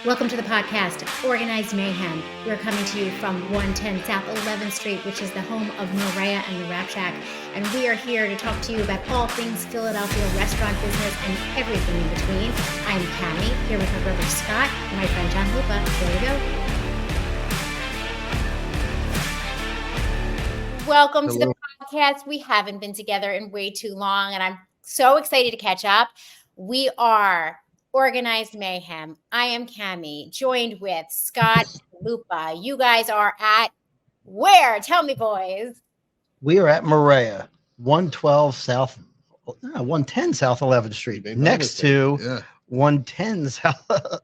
Welcome to the podcast, Organized Mayhem. We're coming to you from 110 South 11th Street, which is the home of Morea and the Rap Shack. And we are here to talk to you about all things Philadelphia restaurant business and everything in between. I'm Cammie, here with my brother Scott and my friend John Lupa. There we go. Welcome to the podcast. We haven't been together in way too long, and I'm so excited to catch up. We are Organized Mayhem. I am Cammie, joined with Scott Lupa. You guys are at where? Tell me, boys. We are at Morea, 110 South 11th Street, next to 110 South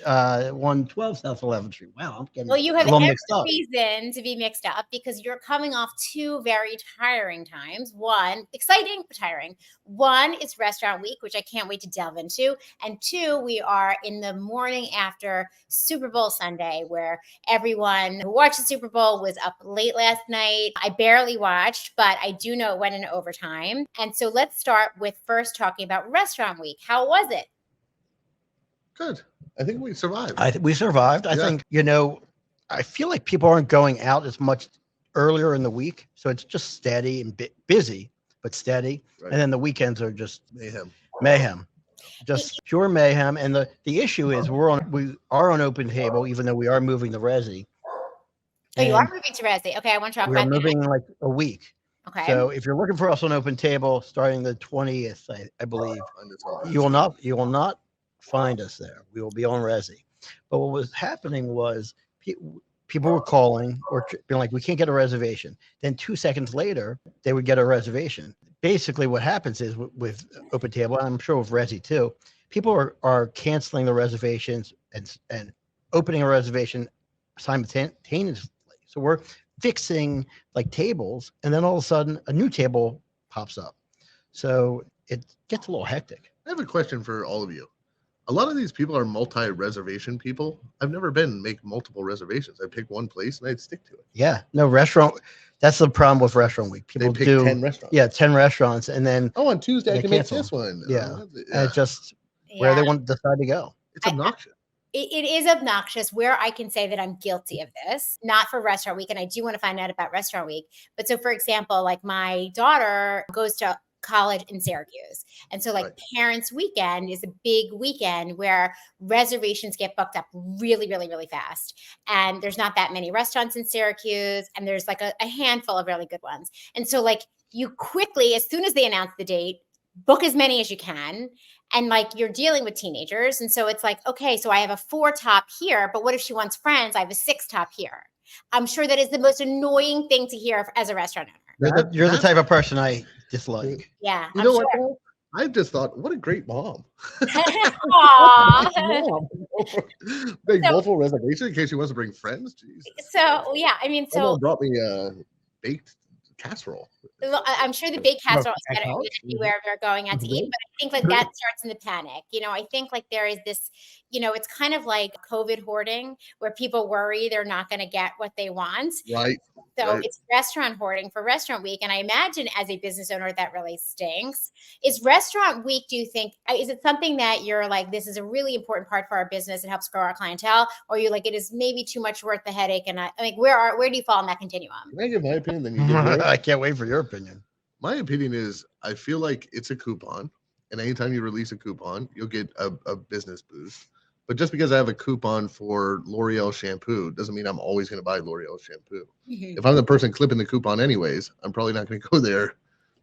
112 South 11th Street. Wow, I'm getting you have every reason to be mixed up because you're coming off two very tiring times. One, exciting but tiring. One is restaurant week, which I can't wait to delve into. And two, we are in the morning after Super Bowl Sunday, where everyone who watched the Super Bowl was up late last night. I barely watched, but I do know it went into overtime. And so let's start with first talking about restaurant week. How was it? Good. I think we survived. We survived. I think, I feel like people aren't going out as much earlier in the week. So it's just steady and busy, but steady. Right. And then the weekends are just mayhem. Just pure mayhem. And the issue is we are on open table, even though we are moving to Resy. Oh, you are moving to Resy. Okay, I want to talk about that. We're moving like a week. Okay. So if you're looking for us on open table starting the 20th, I believe, you will not find us there. We will be on Resy. But what was happening was people were calling or being like, we can't get a reservation. Then 2 seconds later, they would get a reservation. Basically what happens is with open table, and I'm sure with Resy too, people are canceling the reservations and opening a reservation simultaneously. So we're fixing like tables, and then all of a sudden a new table pops up. So it gets a little hectic. I have a question for all of you. A lot of these people are multi-reservation people. I've never make multiple reservations. I pick one place and I'd stick to it. Yeah, no restaurant. That's the problem with restaurant week. People pick do 10 restaurants. Yeah, 10 restaurants, and then on Tuesday I can make this one. Yeah, and just where they want to decide to go. It's obnoxious. It is obnoxious. Where I can say that I'm guilty of this, not for restaurant week, and I do want to find out about restaurant week. But so, for example, like my daughter goes to college in Syracuse. And so parents' weekend is a big weekend where reservations get booked up really, really, really fast. And there's not that many restaurants in Syracuse. And there's like a handful of really good ones. And so you quickly, as soon as they announce the date, book as many as you can. And you're dealing with teenagers. And so it's like, okay, so I have a 4 top here, but what if she wants friends? I have a 6 top here. I'm sure that is the most annoying thing to hear as a restaurant owner. You're the type of person I dislike. Yeah. You know what? I just thought, what a great mom. Make multiple reservations in case she wants to bring friends. Jeez. So yeah, someone brought me a baked casserole. I'm sure the baked casserole is better anywhere we're going out to eat, but I think that starts in the panic. I think there is this, it's kind of like COVID hoarding where people worry they're not going to get what they want. Right. So it's restaurant hoarding for restaurant week. And I imagine as a business owner, that really stinks. Is restaurant week, do you think, is it something that you're like, this is a really important part for our business, it helps grow our clientele? Or you it is maybe too much worth the headache? And where do you fall on that continuum? Can I give my opinion? Then you give yours? I can't wait for your opinion. My opinion is I feel like it's a coupon. And anytime you release a coupon, you'll get a business boost. But just because I have a coupon for L'Oreal shampoo doesn't mean I'm always going to buy L'Oreal shampoo. Mm-hmm. If I'm the person clipping the coupon anyways, I'm probably not going to go there.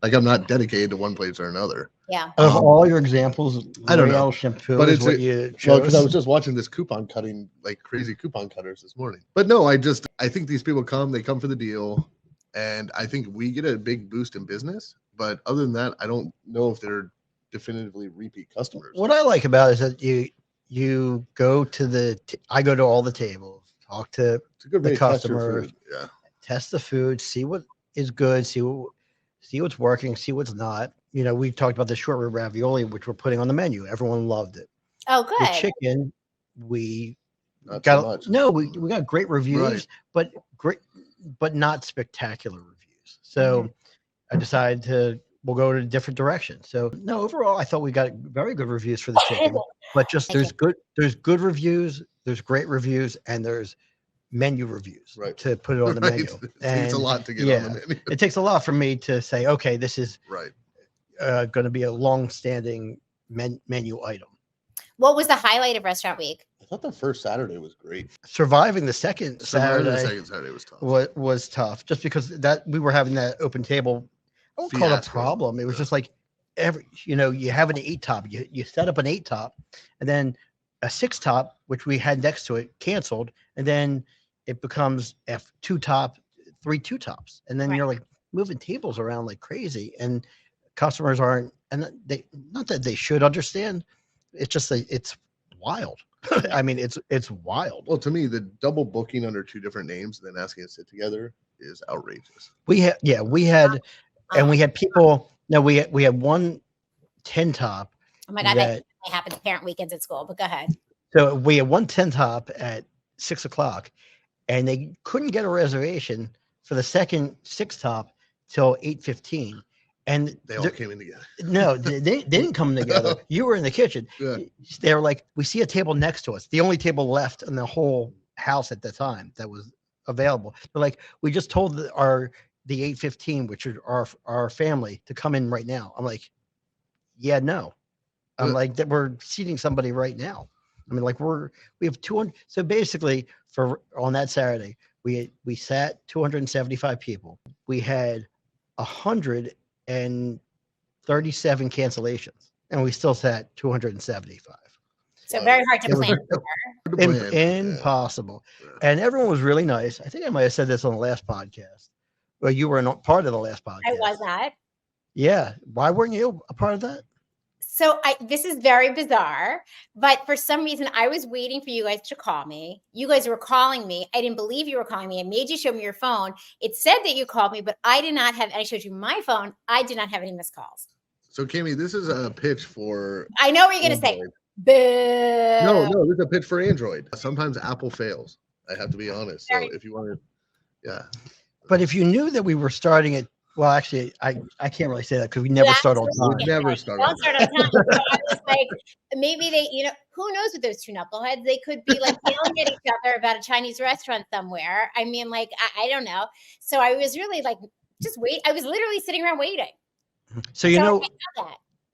I'm not dedicated to one place or another. Yeah. Of all your examples, I don't know. L'Oreal shampoo but is what you chose. Well, because I was just watching this coupon cutting, crazy coupon cutters this morning. But no, I think these people they come for the deal. And I think we get a big boost in business. But other than that, I don't know if they're definitively repeat customers. What I like about it is that you go to I go to all the tables, talk to the customers, test the food, see what is good, see what's working, see what's not. We talked about the short rib ravioli, which we're putting on the menu. Everyone loved it. Oh, good. The chicken, we not got we got great reviews, but not spectacular reviews. So I decided we'll go to a different direction. So no, overall, I thought we got very good reviews for the chicken, but just there's good reviews there's great reviews and there's menu reviews to put it on the Right. menu. It takes a lot to get on the menu. It takes a lot for me to say, okay, this is right. Going to be a long-standing menu item. What was the highlight of Restaurant Week? I thought the first Saturday was great. Surviving the second Saturday was tough. Was tough just because that we were having that open table. I won't call it a problem. It was just like you have an 8-top, you set up an 8-top, and then a 6-top, which we had next to it, canceled, and then it becomes F2-top, 3 2-tops, and then you're like moving tables around like crazy, and customers aren't, and they not that they should understand. It's just it's wild. I mean, it's wild. Well, to me, the double booking under 2 different names and then asking to sit together is outrageous. We had people. No, we had one 10-top. Oh my God, that happens parent weekends at school. But go ahead. So we had one 10-top at 6:00, and they couldn't get a reservation for the second 6-top till 8:15. And they all came in together. No, they didn't come together. You were in the kitchen. Yeah. They were like, we see a table next to us, the only table left in the whole house at the time that was available. They're like, we just told the 8:15, which is our family, to come in right now. I'm like, yeah, no. I'm like, that we're seating somebody right now. I mean, like we have 200. So basically, on that Saturday, we sat 275 people. We had 137 cancellations, and we still sat 275. So very hard to plan. Impossible. Yeah. And everyone was really nice. I think I might have said this on the last podcast. Well, you were not part of the last podcast. I was not. Yeah. Why weren't you a part of that? So this is very bizarre, but for some reason I was waiting for you guys to call me. You guys were calling me. I didn't believe you were calling me. I made you show me your phone. It said that you called me, but I did not have, and I showed you my phone. I did not have any missed calls. So Cami, this is a pitch for. I know what you're going to say. Boo. No, this is a pitch for Android. Sometimes Apple fails. I have to be honest. So if you want to, yeah. But if you knew that we were starting at, well, actually, I can't really say that because we never start on time. We never start on time. So I was like, maybe they, who knows with those 2 knuckleheads? They could be like yelling at each other about a Chinese restaurant somewhere. I mean, like, I don't know. So I was really like, just wait. I was literally sitting around waiting. So,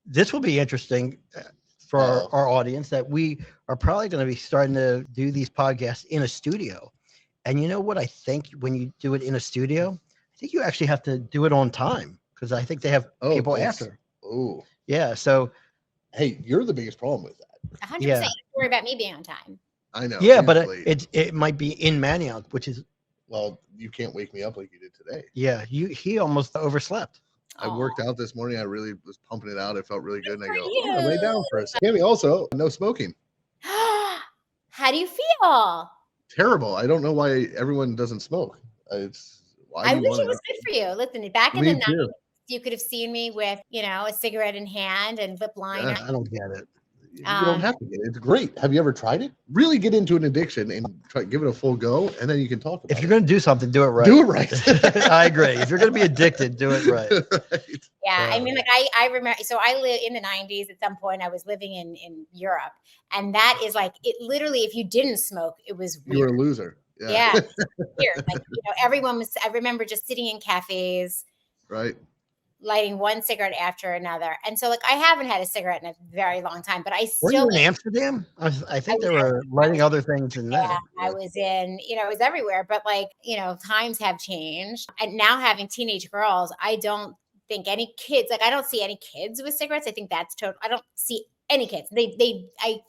this will be interesting for our audience, that we are probably going to be starting to do these podcasts in a studio. And you know what I think when you do it in a studio? I think you actually have to do it on time, because I think they have people after. Oh, yeah. So, hey, you're the biggest problem with that. 100%. Don't worry about me being on time. I know. Yeah, but it might be in Manioc, which is. Well, you can't wake me up like you did today. Yeah, he almost overslept. I worked out this morning. I really was pumping it out. I felt really good. And I go, I lay down for a second. Cami, also, no smoking. How do you feel? Terrible. I don't know why everyone doesn't smoke. I wish it was good for you. Listen, back in the 90s, you could have seen me with, a cigarette in hand and lip liner. I don't get it. You don't have to get it. It's great. Have you ever tried it? Really get into an addiction and give it a full go, and then you can talk about it. If you're going to do something, do it right. Do it right. I agree. If you're going to be addicted, do it right. Right. Yeah. I mean, like I remember, so I lived in the 90s. At some point I was living in Europe, and that is like, it literally, if you didn't smoke, it was weird. You were a loser. Yeah. Weird. Like, everyone was, I remember just sitting in cafes. Right. Lighting one cigarette after another. And so, like, I haven't had a cigarette in a very long time, but I still. Were you in Amsterdam? I think they were lighting other things in there. Yeah, I was in, I was everywhere, but like, times have changed. And now having teenage girls, I don't think any kids, like, I don't see any kids with cigarettes. I think that's total. I don't see any kids.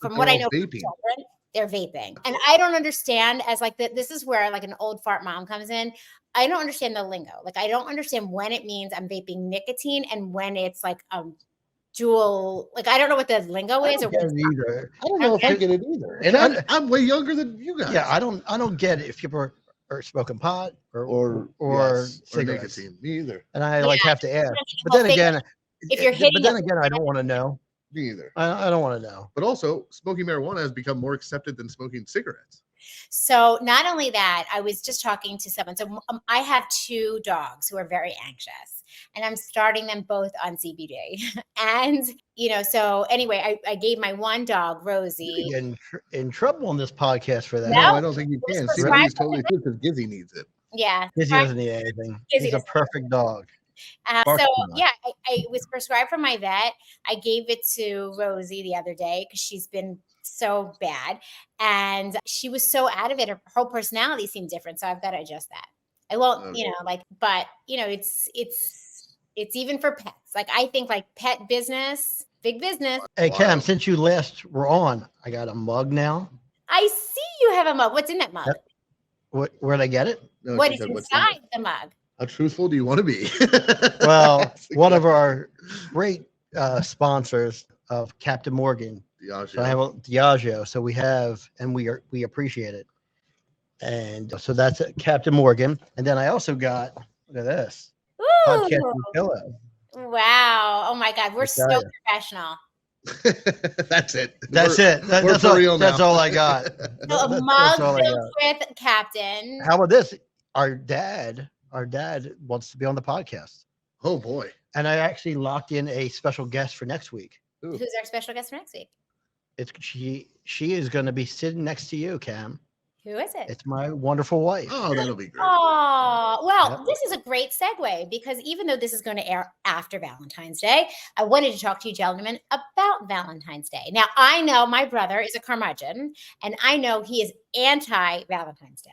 From what I know, from children, they're vaping. And I don't understand, as like this is where like an old fart mom comes in. I don't understand the lingo. Like, I don't understand when it means I'm vaping nicotine and when it's like dual. Like, I don't know what the lingo is. I don't know if I get it either. And I'm way younger than you guys. Yeah, I don't get it if people are smoking pot or cigarettes. Or nicotine. Me either. And I have to ask. But then again, I don't want to know. Me either. I don't want to know. But also, smoking marijuana has become more accepted than smoking cigarettes. So not only that, I was just talking to someone. So I have 2 dogs who are very anxious. and I'm starting them both on CBD. And, so anyway, I gave my one dog, Rosie. You get in trouble on this podcast for that. No, I don't think you can. CBD is totally good because Gizzy needs it. Yeah. Gizzy doesn't need anything. He's a perfect dog. So yeah, I was prescribed from my vet. I gave it to Rosie the other day because she's been so bad, and she was so out of it. Her whole personality seemed different, so I've got to adjust that. I won't, but it's even for pets. Like I think like pet business, big business. Hey Cam, since you last were on, I got a mug now. I see you have a mug. What's in that mug? Where'd I get it? No, what is inside the mug? How truthful do you want to be? Well, one of our great sponsors of Captain Morgan, Diageo. So I have Diageo. So we have, and we appreciate it. And so that's Captain Morgan. And then I also got, look at this, podcasting pillow. Wow! Oh my God, we're so professional. That's it. That's it. That's all I got. So a mug filled with Captain. How about this? Our dad wants to be on the podcast. Oh boy! And I actually locked in a special guest for next week. Ooh. Who's our special guest for next week? She is going to be sitting next to you, Cam. Who is it? It's my wonderful wife. Oh, that'll be great. Oh, well, This is a great segue because even though this is going to air after Valentine's Day, I wanted to talk to you gentlemen about Valentine's Day. Now, I know my brother is a curmudgeon, and I know he is anti-Valentine's Day.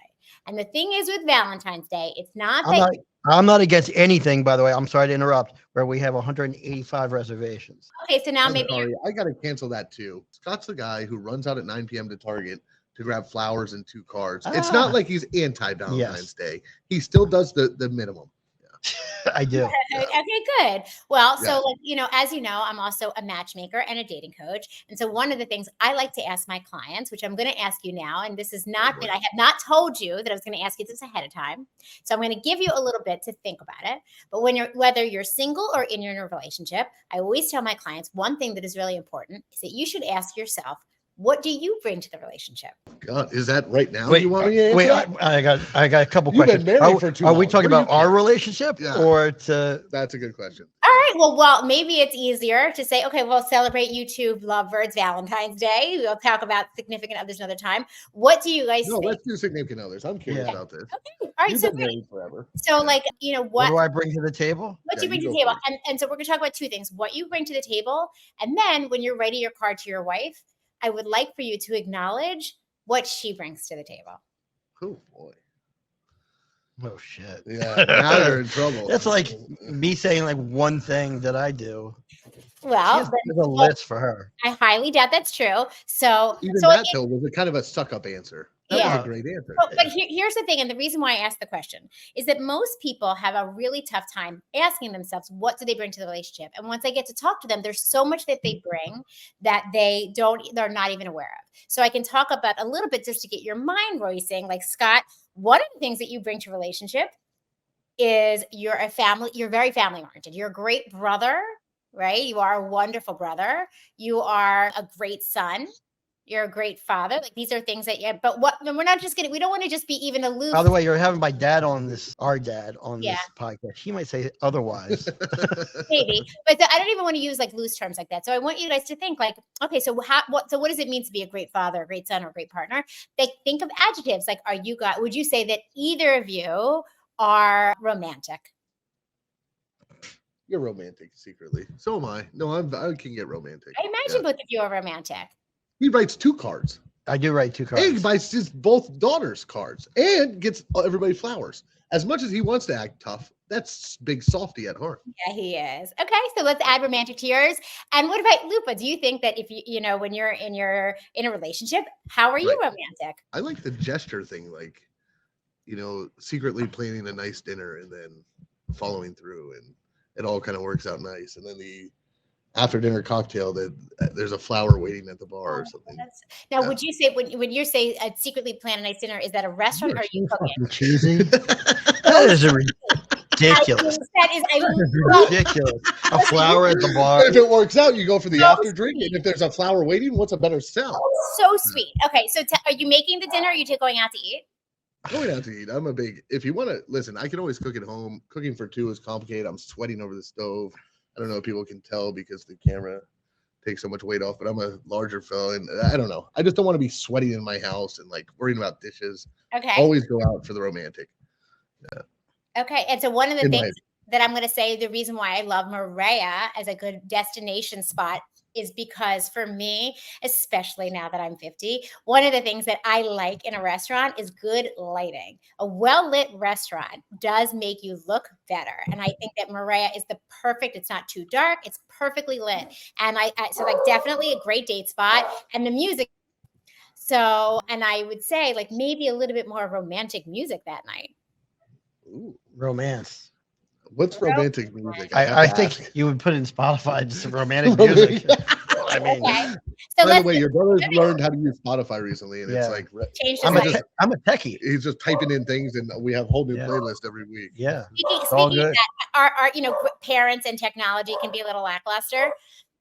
And the thing is with Valentine's Day, it's not that I'm not against anything, by the way. I'm sorry to interrupt, where we have 185 reservations. Okay, so now maybe I got to cancel that too. Scott's the guy who runs out at 9 p.m. to Target to grab flowers and 2 cards. It's not like he's anti-Valentine's Day. He still does the minimum. Yeah. I do. Okay, good. Well, so as you know, I'm also a matchmaker and a dating coach. And so one of the things I like to ask my clients, which I'm going to ask you now, and this is not that I have not told you that I was going to ask you this ahead of time. So I'm going to give you a little bit to think about it. But whether you're single or in a relationship, I always tell my clients one thing that is really important is that you should ask yourself, what do you bring to the relationship? God, is that right now? Wait, you want me to answer wait, I got a couple You've questions. Been married for too are we long. talking about our relationship or to? That's a good question. All right. Well, maybe it's easier to say, okay, we'll celebrate you two lovebirds Valentine's Day. We'll talk about significant others another time. What do you guys think? Let's do significant others. I'm curious about this. Okay. All right. You've so been married forever. So what do I bring to the table? What do you bring to the table? And so we're going to talk about 2 things. What you bring to the table. And then when you're writing your card to your wife, I would like for you to acknowledge what she brings to the table. Oh, boy. Oh, shit. Yeah, now you're in trouble. That's like me saying like one thing that I do. Well, there's a list for her. I highly doubt that's true. So though was a kind of a suck-up answer. That was a great answer. But here's the thing, and the reason why I asked the question is that most people have a really tough time asking themselves, what do they bring to the relationship? And once I get to talk to them, there's so much that they bring that they're not even aware of. So I can talk about a little bit just to get your mind racing. Like, Scott, one of the things that you bring to relationship is you're very family oriented. You're a great brother, right? You are a wonderful brother. You are a great son. You're a great father. Like, these are things that, but we're not just we don't want to just be even aloof. By the way, you're having my dad on this, our dad on this podcast. He might say otherwise. Maybe, but I don't even want to use like loose terms like that. So I want you guys to think like, okay, so what does it mean to be a great father, a great son, or a great partner? Think of adjectives. Like, would you say that either of you are romantic? You're romantic secretly. So am I. No, I can get romantic. I imagine both of you are romantic. He writes 2 cards. I do write 2 cards. And he buys his both daughters cards and gets everybody flowers. As much as he wants to act tough, that's big softy at heart. Yeah, he is. Okay, so let's add romantic to yours. And what about Lupa? Do you think that if when you're in a relationship, how are you romantic? I like the gesture thing, like, secretly planning a nice dinner and then following through, and it all kind of works out nice. And then the after dinner cocktail that there's a flower waiting at the bar or something. Now, would you say when you say secretly plan a nice dinner, is that a restaurant or are you cooking? Cheesy. That is ridiculous. That is ridiculous. A flower at the bar. If it works out, you go for the after drink, and if there's a flower waiting, what's a better sell? So sweet. Okay, so are you making the dinner? Or are you going out to eat? Going out to eat. I'm a big. If you want to listen, I can always cook at home. Cooking for two is complicated. I'm sweating over the stove. I don't know if people can tell because the camera takes so much weight off, but I'm a larger fellow, and I don't know. I just don't want to be sweating in my house and like worrying about dishes. Okay. Always go out for the romantic. Yeah. Okay. And so one of the In my things that I'm going to say, the reason why I love Morea as a good destination spot is because for me, especially now that I'm 50, one of the things that I like in a restaurant is good lighting. A well-lit restaurant does make you look better. And I think that Morea is the perfect, it's not too dark, it's perfectly lit. And so like definitely a great date spot. And the music. So, and I would say like maybe a little bit more romantic music that night. Ooh. Romance. What's romantic music? I think you would put in Spotify just some romantic music. I mean, Okay. So by the way, your brother's learned how to use Spotify recently, and it's like change I'm a techie. he's just typing in things, and we have a whole new Yeah. playlist every week. Yeah, Speaking of that, our parents and technology can be a little lackluster.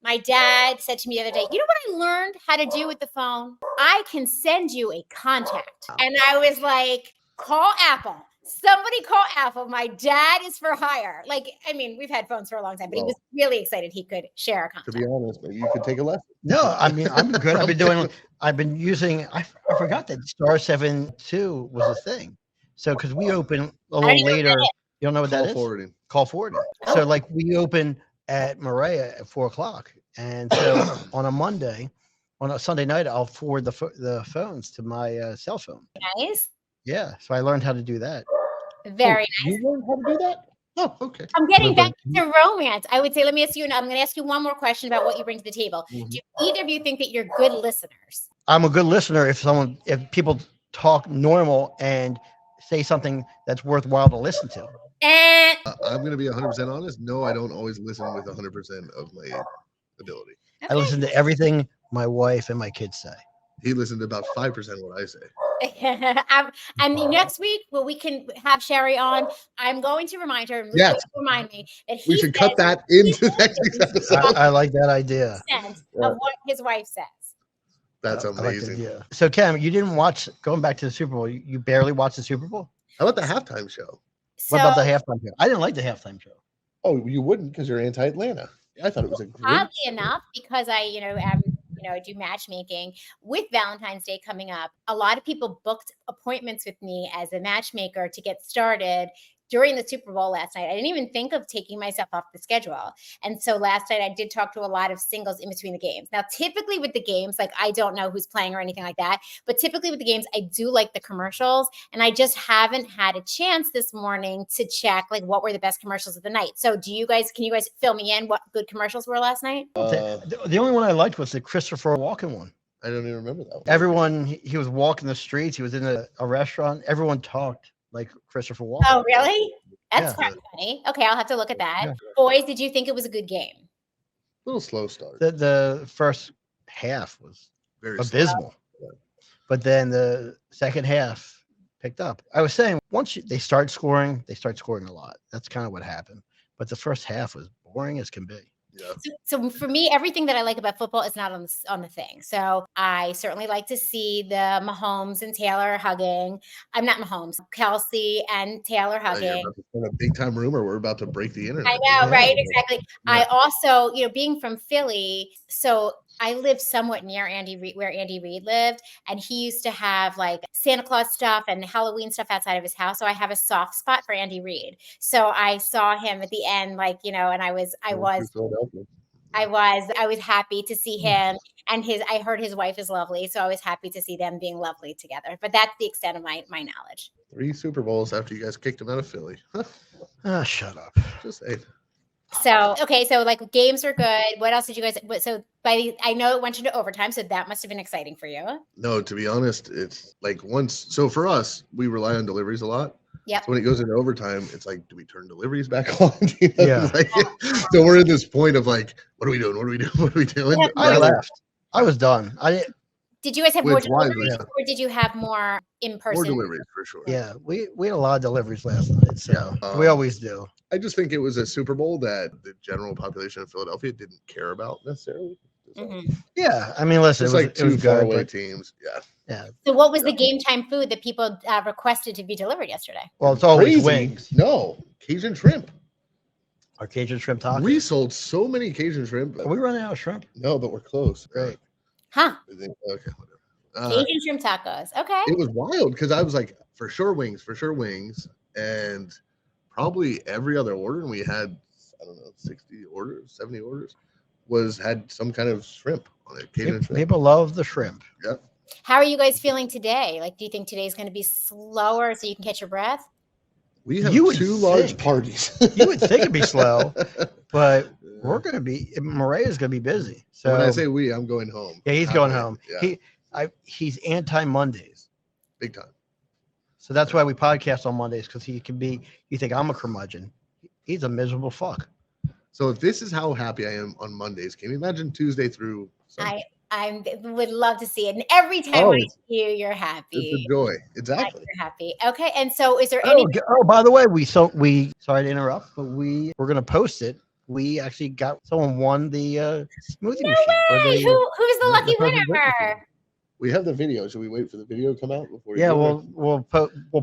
My dad said to me the other day, you know what I learned how to do with the phone? I can send you a contact. And I was like, call Apple. Somebody call Apple. My dad is for hire. Like, I mean, we've had phones for a long time, but he was really excited he could share a contact. To be honest, maybe you could take a lesson. No, I mean, I'm good. I've been using, I forgot that star 72 was a thing. So, because we open a little later, you don't know what that is? Forwarding. Call forwarding. So, like, we open at Morea at 4:00. And so on a Monday, on a Sunday night, I'll forward the phones to my cell phone. Nice. Yeah. So I learned how to do that. Very nice. You learned how to do that? Oh, okay. I'm getting back to romance. I would say, let me ask you, and I'm going to ask you one more question about what you bring to the table. Mm-hmm. Do either of you think that you're good listeners? I'm a good listener if people talk normal and say something that's worthwhile to listen to. And I'm going to be 100% honest. No, I don't always listen with 100% of my ability. Okay. I listen to everything my wife and my kids say. He listened to about 5% of what I say. And next week, well, we can have Sherry on. I'm going to remind her. Yes. Remind me that we should cut that into next week's episode. I like that idea. Of what his wife says. That's amazing. Like so, Cam, you didn't watch. Going back to the Super Bowl, you barely watched the Super Bowl. How about the halftime show? What about the halftime show? I didn't like the halftime show. Oh, you wouldn't because you're anti-Atlanta. I thought it was a great. Oddly enough, because I do matchmaking with Valentine's Day coming up. A lot of people booked appointments with me as a matchmaker to get started during the Super Bowl last night. I didn't even think of taking myself off the schedule. And so last night I did talk to a lot of singles in between the games. Now, typically with the games, like I don't know who's playing or anything like that, but typically with the games, I do like the commercials. And I just haven't had a chance this morning to check like what were the best commercials of the night. So can you guys fill me in what good commercials were last night? The only one I liked was the Christopher Walken one. I don't even remember that one. Everyone, he was walking the streets. He was in a restaurant. Everyone talked like Christopher Walken. Oh, really? That's kind of funny. Okay, I'll have to look at that. Yeah. Boys, did you think it was a good game? A little slow start. The first half was very abysmal. Yeah. But then the second half picked up. I was saying once they start scoring a lot. That's kind of what happened. But the first half was boring as can be. Yeah. So for me, everything that I like about football is not on the thing. So I certainly like to see the Mahomes and Taylor hugging. I'm not Mahomes, Kelsey and Taylor hugging. You're about to a big time rumor. We're about to break the internet. I know, right? Exactly. Yeah. I also, being from Philly, so I lived somewhat near where Andy Reid lived, and he used to have like Santa Claus stuff and Halloween stuff outside of his house. So I have a soft spot for Andy Reid. So I saw him at the end, and I was happy to see him, and I heard his wife is lovely. So I was happy to see them being lovely together. But that's the extent of my knowledge. 3 Super Bowls after you guys kicked him out of Philly. Shut up. Just say. So, okay. So like games are good. What else did you guys, I know it went into overtime, so that must've been exciting for you. No, to be honest, it's like so for us, we rely on deliveries a lot. Yeah. So when it goes into overtime, it's like, do we turn deliveries back on? Yeah. So we're in this point of like, what are we doing? What are we doing? What are we doing? Yeah, I left. I was done. Did you guys have more deliveries, or did you have more in person? More deliveries for sure. Yeah, we had a lot of deliveries last night, so we always do. I just think it was a Super Bowl that the general population of Philadelphia didn't care about necessarily. Yeah, I mean, listen, It's it was, like it was two good, faraway but teams. yeah. So what was the game time food that people requested to be delivered yesterday? Well, it's always Crazy. wings. No, Cajun shrimp. Our Cajun shrimp tacos. We sold so many Cajun shrimp. Are we running out of shrimp? No, but we're close. Great. Huh? Okay, whatever. Cajun shrimp tacos. Okay. It was wild because I was like, for sure wings, and probably every other order, and we had, I don't know, 60 orders, 70 orders, had some kind of shrimp on it. Cajun shrimp. People love the shrimp. Yep. How are you guys feeling today? Like, do you think today's going to be slower so you can catch your breath? We have two large parties. You would think it'd be slow, but we're going to be, Morea is going to be busy. So when I say we, I'm going home. Yeah, he's going home. Yeah. He's anti-Mondays. Big time. So that's why we podcast on Mondays, because he can be, you think I'm a curmudgeon. He's a miserable fuck. So if this is how happy I am on Mondays, can you imagine Tuesday through Sunday? I would love to see it. And every time I see you, you're happy. It's a joy. Exactly. You're happy. Okay. And so is there any? Oh, by the way, we sorry to interrupt, but we're going to post it. We actually got, someone won the smoothie machine. Way. Who's the lucky winner? We have the video. Should we wait for the video to come out before? Yeah, we'll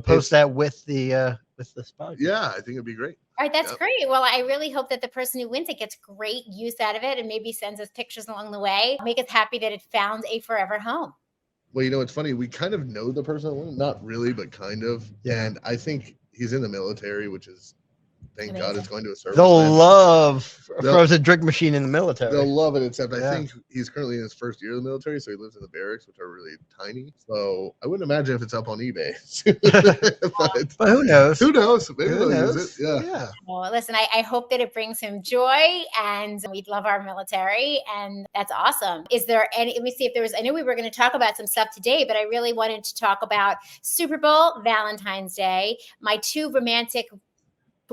post that with the spot. Yeah, I think it'd be great. All right, that's great. Well, I really hope that the person who wins it gets great use out of it and maybe sends us pictures along the way. Make us happy that it found a forever home. Well, you know, it's funny. We kind of know the person that won. Not really, but kind of. Yeah. And I think he's in the military, which is, thank God, it's going to a service. They'll love a frozen drink machine in the military. They'll love it, except I think he's currently in his first year of the military, so he lives in the barracks, which are really tiny. So I wouldn't imagine if it's up on eBay. but who knows? Who knows? Maybe they'll use it. Yeah. Well, listen, I hope that it brings him joy, and we love our military, and that's awesome. Is there any, let me see if there was, I knew we were going to talk about some stuff today, but I really wanted to talk about Super Bowl, Valentine's Day, my two romantic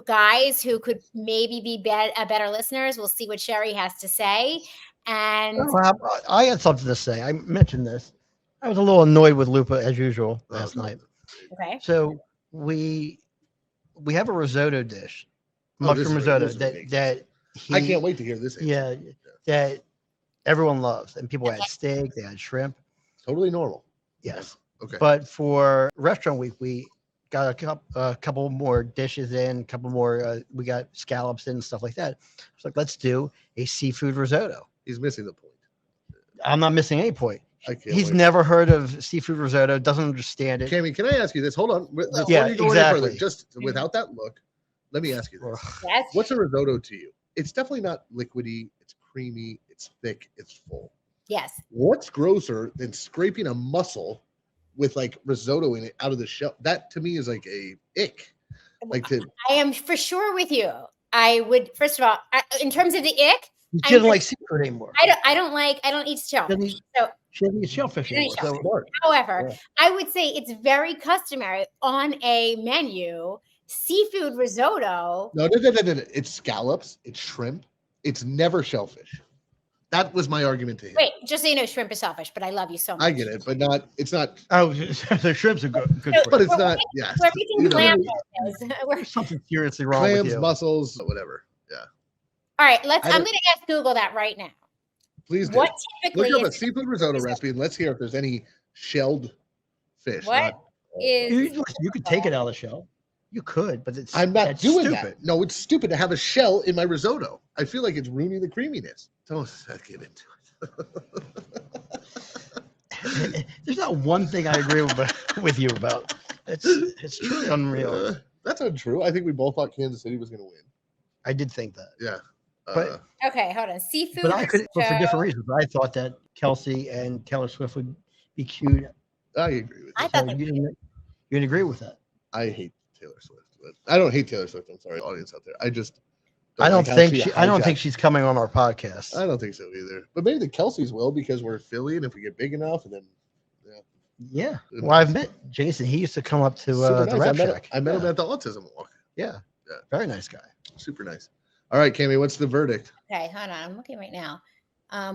guys who could maybe be better listeners. We'll see what Sherry has to say. And I had something to say. I mentioned this. I was a little annoyed with Lupa as usual last night. Okay. So we have a risotto dish, mushroom risotto that I can't wait to hear this. Yeah, that everyone loves, and people had steak, they had shrimp. Totally normal. Yes. Okay. But for restaurant week, we got a couple more dishes in, a couple more. We got scallops in and stuff like that. It's like, let's do a seafood risotto. He's missing the point. I'm not missing any point. He's wait. never heard of seafood risotto, doesn't understand it. Cammy, can I ask you this? Hold on. Before you go any further, just without that look, let me ask you this. Yes. What's a risotto to you? It's definitely not liquidy. It's creamy. It's thick. It's full. Yes. What's grosser than scraping a mussel with like risotto in it out of the shell? That to me is like a ick. Like I am for sure with you. I would, first of all, in terms of the ick, she doesn't like seafood anymore. I don't eat shellfish. So she doesn't eat shellfish anymore. However, I would say it's very customary on a menu, seafood risotto. No. It's scallops. It's shrimp. It's never shellfish. That was my argument to him. Wait, just so you know, shrimp is shellfish, but I love you so much. I get it, but it's not. Oh, the shrimps are good. But it's not. Yes. We're everything clam is. There's something seriously wrong Clams, with you. mussels, whatever. Yeah. All right, I'm going to ask Google that right now. Please do. What typically look up a seafood risotto recipe and let's hear if there's any shelled fish. What is? You could take it out of the shell. You could, but I'm not doing stupid. that. No, it's stupid to have a shell in my risotto. I feel like it's ruining the creaminess. Don't get into it. There's not one thing I agree with you about. It's truly unreal. That's untrue. I think we both thought Kansas City was going to win. I did think that. Yeah. But okay, hold on. Seafood. But I could, but for different reasons. I thought that Kelsey and Taylor Swift would be cute. I agree with you. I thought you didn't agree with that. I hate Taylor Swift. But I don't hate Taylor Swift. I'm sorry, audience out there. I just. I don't think she's coming on our podcast. I don't think so either. But maybe the Kelseys will because we're Philly, and if we get big enough, and then. Yeah. Well, I've met Jason. He used to come up to the Rap Shack. I met him at the Autism Walk. Yeah. Very nice guy. Super nice. All right, Cammy, what's the verdict? Okay, hold on. I'm looking right now.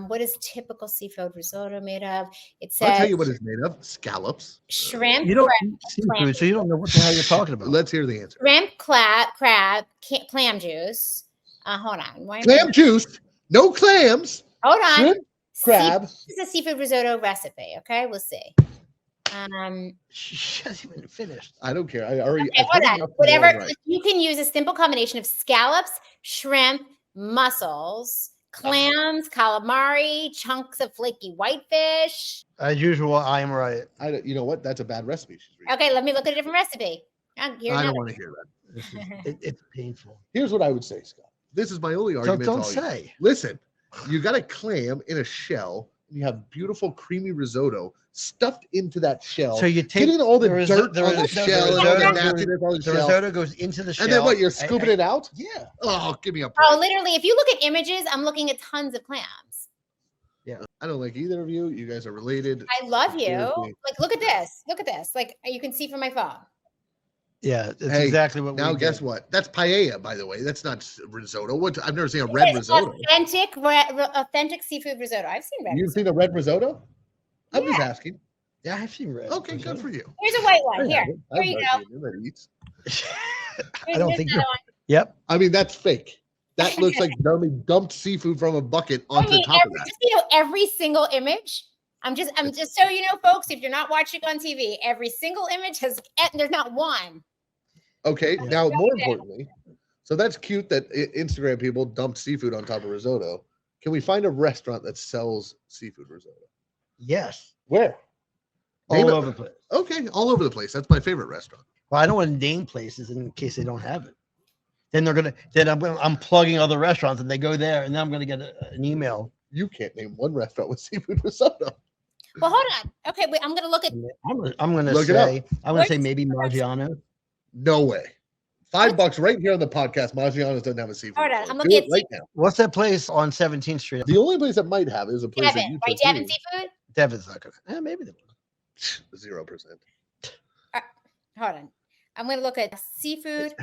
What is typical seafood risotto made of? It says. I'll tell you what it's made of. Scallops. Shrimp. You don't eat seafood, so you don't know what the hell you're talking about. Let's hear the answer. Shrimp, crab, clam juice. Hold on. Clam juice. No clams. Hold on. Shrimp? Crab. This is a seafood risotto recipe. Okay, we'll see. She hasn't even finished. I don't care. I already. Okay, hold on. Whatever. Right. You can use a simple combination of scallops, shrimp, mussels, clams, calamari, chunks of flaky whitefish. As usual, I am right. You know what? That's a bad recipe. Okay, let me look at a different recipe. I don't want to hear that. It's painful. Here's what I would say, Scott. This is my only argument. Don't say. Listen, you got a clam in a shell. You have beautiful creamy risotto stuffed into that shell. So you take in all the dirt on the shell, the risotto goes into the shell, and then what? You're scooping it out? Yeah. Oh, give me a break. Oh, literally! If you look at images, I'm looking at tons of clams. Yeah, I don't like either of you. You guys are related. I love you. Like, look at this. Look at this. Like, you can see from my phone. Yeah, that's exactly what. Now, guess what? That's paella, by the way. That's not risotto. What? I've never seen a red risotto. Authentic seafood risotto. I've seen red. You've seen a red risotto? I'm just asking. Yeah, I've seen red. Okay, good for you. Here's a white one. Here you go. I don't think. Yep. I mean, that's fake. That looks like dumped seafood from a bucket onto the top of that. Just, every single image. I'm just so you know, folks, if you're not watching on TV, every single image has, there's not one. Okay, now more importantly, so that's cute that Instagram people dumped seafood on top of risotto. Can we find a restaurant that sells seafood risotto? Yes. Where? All over the place. Okay, all over the place. That's my favorite restaurant. Well, I don't want to name places in case they don't have it. Then I'm plugging other restaurants and they go there and then I'm gonna get an email. You can't name one restaurant with seafood risotto. Well, hold on. Okay, wait. I'm gonna look at. I'm gonna say maybe Maggiano's. No way. $5 right here on the podcast. Maggiano's doesn't have a seafood. Hold on. I'm looking at right now. What's that place on 17th Street? The only place that might have is a place that you right? Devon Seafood. Devon's not good. Maybe they will. 0%. Hold on. I'm gonna look at seafood.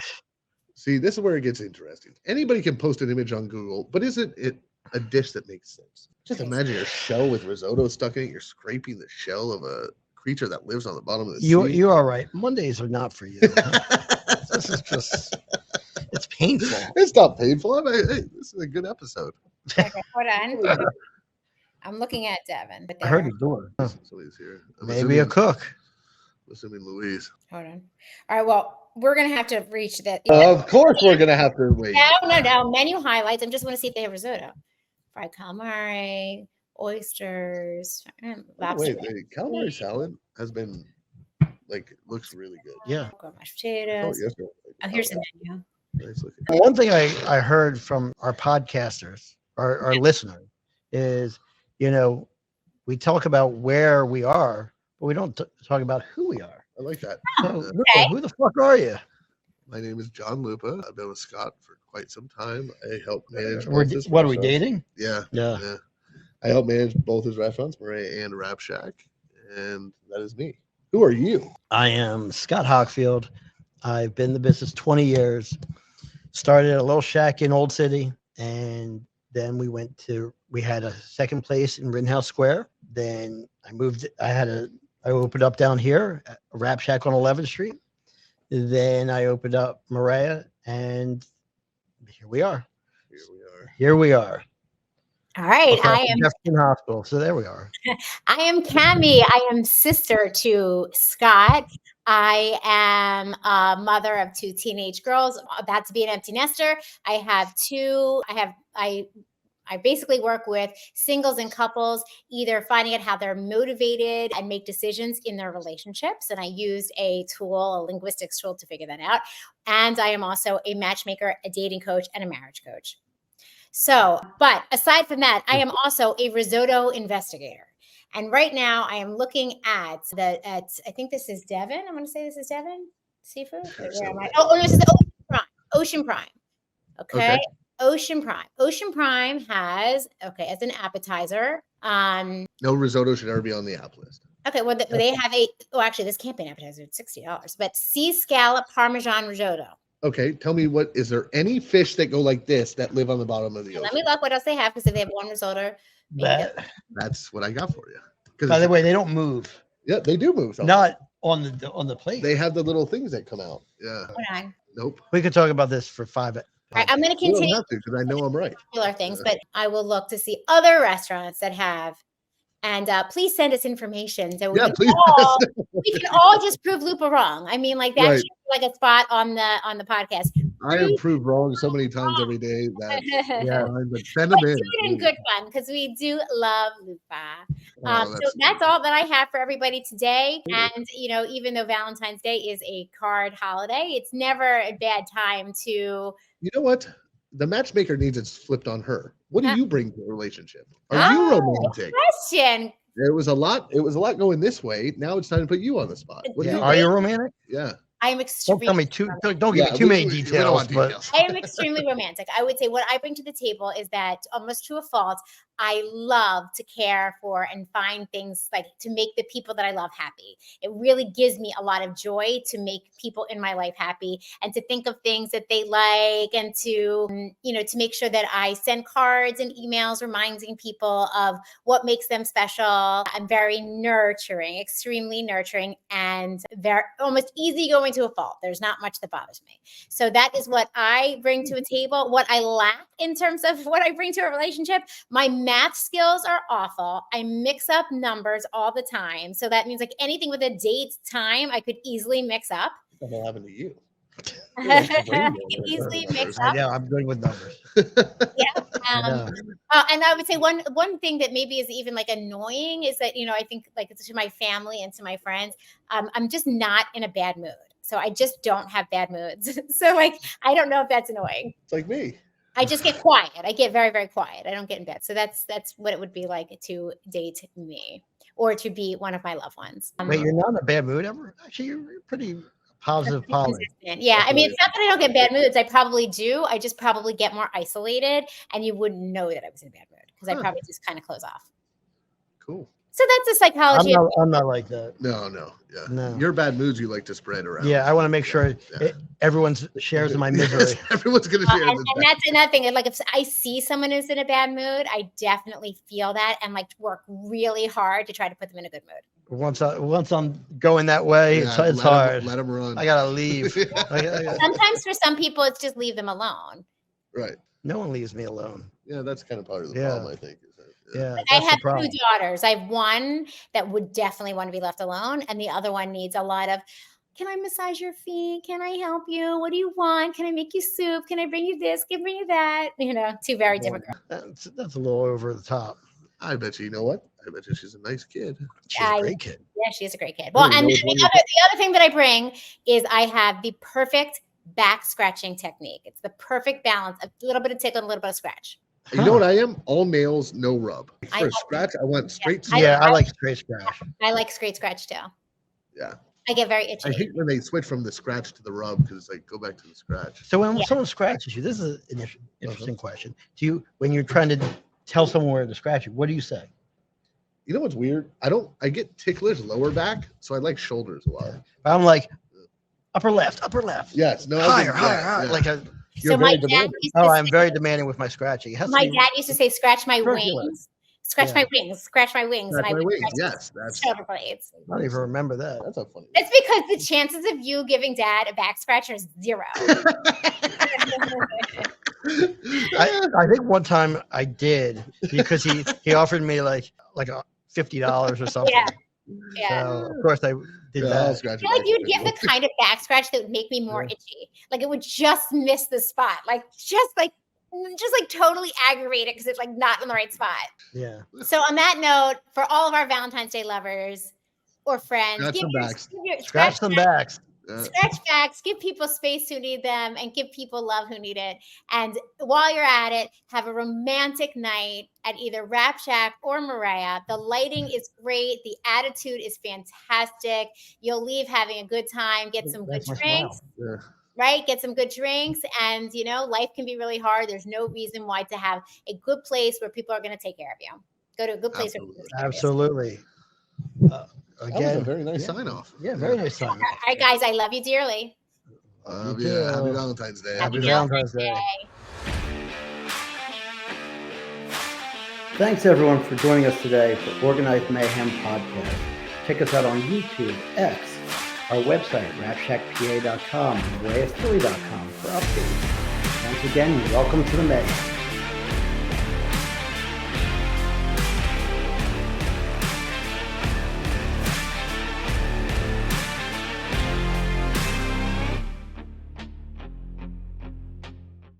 See, this is where it gets interesting. Anybody can post an image on Google, but isn't it a dish that makes sense? Just imagine a shell with risotto stuck in it. You're scraping the shell of a creature that lives on the bottom of the sea. You are right. Mondays are not for you. This is just, it's painful. It's not painful. Hey, this is a good episode. Okay, hold on. I'm looking at Devon. I heard the door. Somebody's here. Maybe a cook. Assuming Louise. Hold on. All right, well, we're going to have to reach that. Of course we're going to have to wait. No. Menu highlights. I just want to see if they have risotto. Fried calamari, oysters. Wait, calamari salad has been, looks really good. Yeah. Mashed potatoes. Oh, here's the menu. Nice looking. One thing I heard from our podcasters, our listeners, is, we talk about where we are, but we don't talk about who we are. I like that. So, who the fuck are you? My name is John Lupa. I've been with Scott for quite some time. I help manage. What are we dating? Yeah. I help manage both his restaurants, Morea and Rap Shack, and that is me. Who are you? I am Scott Hockfield. I've been in the business 20 years. Started at a little shack in Old City, and then we had a second place in Rittenhouse Square. Then I opened up down here, a Rap Shack on 11th Street. Then I opened up Morea, and here we are. All right. I am Jefferson Hospital. So there we are. I am Cammie. I am sister to Scott. I am a mother of 2 teenage girls, about to be an empty nester. I basically work with singles and couples, either finding out how they're motivated and make decisions in their relationships. And I used a linguistics tool to figure that out. And I am also a matchmaker, a dating coach, and a marriage coach. So, but aside from that, I am also a risotto investigator. And right now I am looking at I think this is Devon. I'm going to say this is Devon Seafood. Where am I? Oh, this is Ocean Prime. Okay. Ocean Prime has, as an appetizer. No risotto should ever be on the app list. Okay, well, they have actually, this can't be an appetizer. It's $60, but sea scallop Parmesan risotto. Okay, tell me is there any fish that go like this that live on the bottom of the ocean? Let me look what else they have, because if they have one risotto. That's what I got for you. By the way, they don't move. Yeah, they do move. Not on the plate. They have the little things that come out. Yeah. Hold on. Nope. We could talk about this for 5 right, I'm going to You don't continue have to because I know I'm right. popular things, but I will look to see other restaurants that have. And please send us information so we Yeah, can please. all just prove Lupa wrong. I mean, like that Right. should be like a spot on the podcast. I am proved wrong so many times every day that Yeah. but send them But in. do it in good fun because we do love Lupa. Oh, So that's all that I have for everybody today. And even though Valentine's Day is a card holiday, it's never a bad time to. You know what? The matchmaker needs it flipped on her. What do you bring to a relationship? Are you Oh, romantic? Question. It was a lot going this way. Now it's time to put you on the spot. What do you Are you romantic? Yeah. I am Don't extremely. tell me don't give me too many we don't details. want But details. I am extremely romantic. I would say what I bring to the table is that almost to a fault, I love to care for and find things like to make the people that I love happy. It really gives me a lot of joy to make people in my life happy and to think of things that they like and to, to make sure that I send cards and emails reminding people of what makes them special. I'm very nurturing, extremely nurturing, and very almost easygoing to a fault. There's not much that bothers me. So that is what I bring to a table. What I lack in terms of what I bring to a relationship, my math skills are awful. I mix up numbers all the time. So that means like anything with a date, time, I could easily mix up. What the hell happened to you? Easily mix I up. know I'm good with numbers. Yeah. And I would say one thing that maybe is even like annoying is that, I think like to my family and to my friends, I'm just not in a bad mood. So I just don't have bad moods. So like, I don't know if that's annoying. It's like me. I just get quiet. I get very, very quiet. I don't get in bed. So that's what it would be like to date me or to be one of my loved ones. Wait, you're not in a bad mood ever? Actually, you're pretty positive, Polly. Yeah. I mean, it's not that I don't get bad moods. I probably do. I just probably get more isolated and you wouldn't know that I was in a bad mood because I probably just kind of close off. Cool. So that's the psychology. I'm not like that. No. Yeah. No. Your bad moods you like to spread around. Yeah, I want to make sure everyone shares in my misery. Everyone's going to share and that's another thing. Like if I see someone who's in a bad mood, I definitely feel that and like work really hard to try to put them in a good mood. Once I'm going that way, it's hard. Let them run. I gotta leave. Sometimes for some people, it's just leave them alone. Right. No one leaves me alone. Yeah, that's kind of part of the problem, I think. Yeah. I have two daughters. I have one that would definitely want to be left alone, and the other one needs a lot of, can I massage your feet? Can I help you? What do you want? Can I make you soup? Can I bring you this? Can I bring you that? Two very different girls. That's a little over the top. I bet you know what? I bet you she's a nice kid. She's a great kid. Yeah, she's a great kid. Well, and the other thing that I bring is I have the perfect back scratching technique. It's the perfect balance, a little bit of tickle and a little bit of scratch. You know what I am? All nails, no rub. For a scratch, I want straight scratch. Yeah, I like straight scratch. I like straight scratch too. Yeah. I get very itchy. I hate when they switch from the scratch to the rub because it's like, go back to the scratch. So when someone scratches you, this is an interesting question. When you're trying to tell someone where to scratch you, what do you say? You know what's weird? I get ticklish lower back, so I like shoulders a lot. Yeah. I'm like upper left. Yes. No. Higher. Yeah. Like So my dad I'm very demanding with my scratching. My dad used to say, "Scratch my Regular. wings, scratch my wings, scratch my wings." Scratch and my I would wings. scratch Yes, that's. shoulder blades. I don't even remember that. That's not funny. It's because the chances of you giving dad a back scratcher is 0. I think one time I did because he offered me like a $50 or something. Yeah. So of course I did that. I feel like you'd give the kind of back scratch that would make me more itchy. Like it would just miss the spot. Like just totally aggravate it because it's like not in the right spot. Yeah. So on that note, for all of our Valentine's Day lovers or friends, Scratch some backs. Scratch backs, give people space who need them, and give people love who need it. And while you're at it, have a romantic night at either Rap Shack or Morea. The lighting is great. The attitude is fantastic. You'll leave having a good time. Get some good drinks. Right? Get some good drinks. And, life can be really hard. There's no reason why to have a good place where people are going to take care of you. Go to a good place. Absolutely. Again, that was a very nice sign off. Yeah, very nice sign off. All right, guys, I love you dearly. Happy Valentine's Day. Happy Valentine's Day. Thanks everyone for joining us today for Organized Mayhem Podcast. Check us out on YouTube, X, our website, rapshackpa.com, and moreaphilly.com for updates. Once again, welcome to the Mayhem.